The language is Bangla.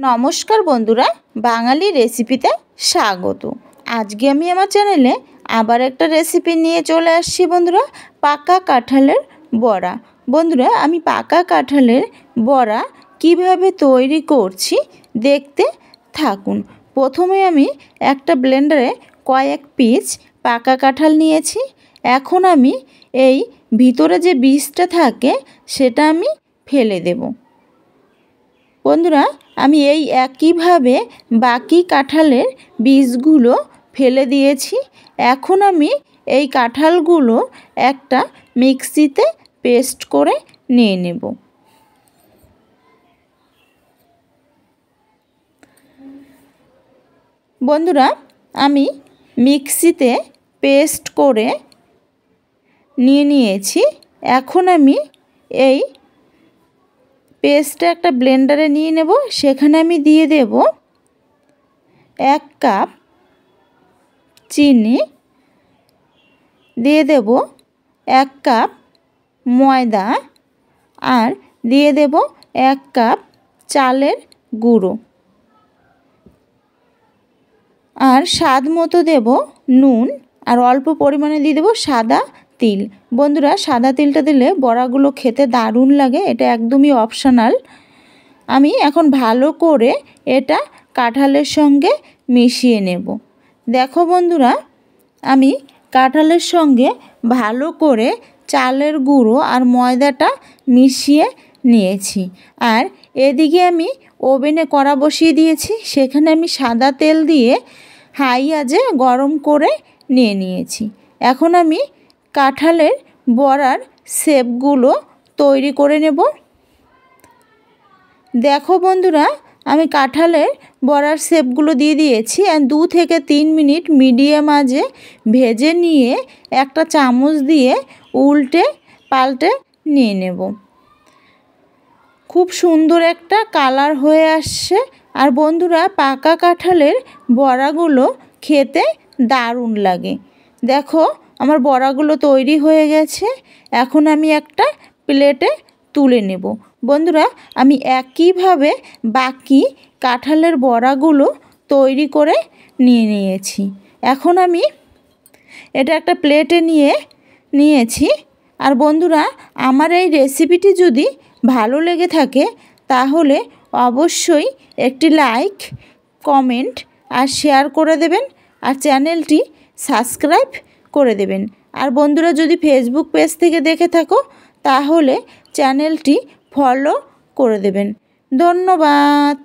নমস্কার বন্ধুরা, বাঙালি রেসিপিতে স্বাগত। আজকে আমি আমার চ্যানেলে আবার একটা রেসিপি নিয়ে চলে আসছি বন্ধুরা, পাকা কাঁঠালের বড়া। বন্ধুরা, আমি পাকা কাঁঠালের বড়া কিভাবে তৈরি করছি দেখতে থাকুন। প্রথমে আমি একটা ব্লেন্ডারে কয়েক পিস পাকা কাঁঠাল নিয়েছি। এখন আমি এই ভিতরে যে বীজটা থাকে সেটা আমি ফেলে দেব। বন্ধুরা, আমি এই একইভাবে বাকি কাঁঠালের বীজগুলো ফেলে দিয়েছি। এখন আমি এই কাঁঠালগুলো একটা মিক্সিতে পেস্ট করে নিয়ে নেব। বন্ধুরা, আমি মিক্সিতে পেস্ট করে নিয়ে নিয়েছি। এখন আমি এই পেস্টটা একটা ব্লেন্ডারে নিয়ে নেব। সেখানে আমি দিয়ে দেব 1 কাপ চিনি, দিয়ে দেব 1 কাপ ময়দা, আর দিয়ে দেব 1 কাপ চালের গুঁড়ো, আর স্বাদ মতো দেব নুন, আর অল্প পরিমাণে দিয়ে দেব সাদা তিল। বন্ধুরা, সাদা তিলটা দিলে বড়াগুলো খেতে দারুণ লাগে, এটা একদমই অপশনাল। আমি এখন ভালো করে এটা কাঁঠালের সঙ্গে মিশিয়ে নেব। দেখো বন্ধুরা, আমি কাঁঠালের সঙ্গে ভালো করে চালের গুঁড়ো আর ময়দাটা মিশিয়ে নিয়েছি। আর এদিকে আমি ওভেনে কড়া বসিয়ে দিয়েছি। সেখানে আমি সাদা তেল দিয়ে হাই আঁচে গরম করে নিয়েছি। এখন আমি কাঁঠালের বড়ার শেপগুলো তৈরি করে নেব। দেখো বন্ধুরা, আমি কাঁঠালের বড়ার শেপগুলো দিয়ে দিয়েছি, আর 2 থেকে 3 মিনিট মিডিয়াম আঁচে ভেজে নিয়ে একটা চামচ দিয়ে উল্টে পাল্টে নিয়ে নেব। খুব সুন্দর একটা কালার হয়ে আসছে। আর বন্ধুরা, পাকা কাঁঠালের বড়াগুলো খেতে দারুণ লাগে। দেখো, আমার বড়াগুলো তৈরি হয়ে গেছে। এখন আমি একটা প্লেটে তুলে নেব। বন্ধুরা, আমি একইভাবে বাকি কাঁঠালের বড়াগুলো তৈরি করে নিয়েছি। এখন আমি এটা একটা প্লেটে নিয়েছি। আর বন্ধুরা, আমার এই রেসিপিটি যদি ভালো লেগে থাকে তাহলে অবশ্যই একটি লাইক, কমেন্ট আর শেয়ার করে দেবেন, আর চ্যানেলটি সাবস্ক্রাইব করে দেবেন। আর বন্ধুরা, যদি ফেসবুক পেজ থেকে দেখে থাকো তাহলে চ্যানেলটি ফলো করে দেবেন। ধন্যবাদ।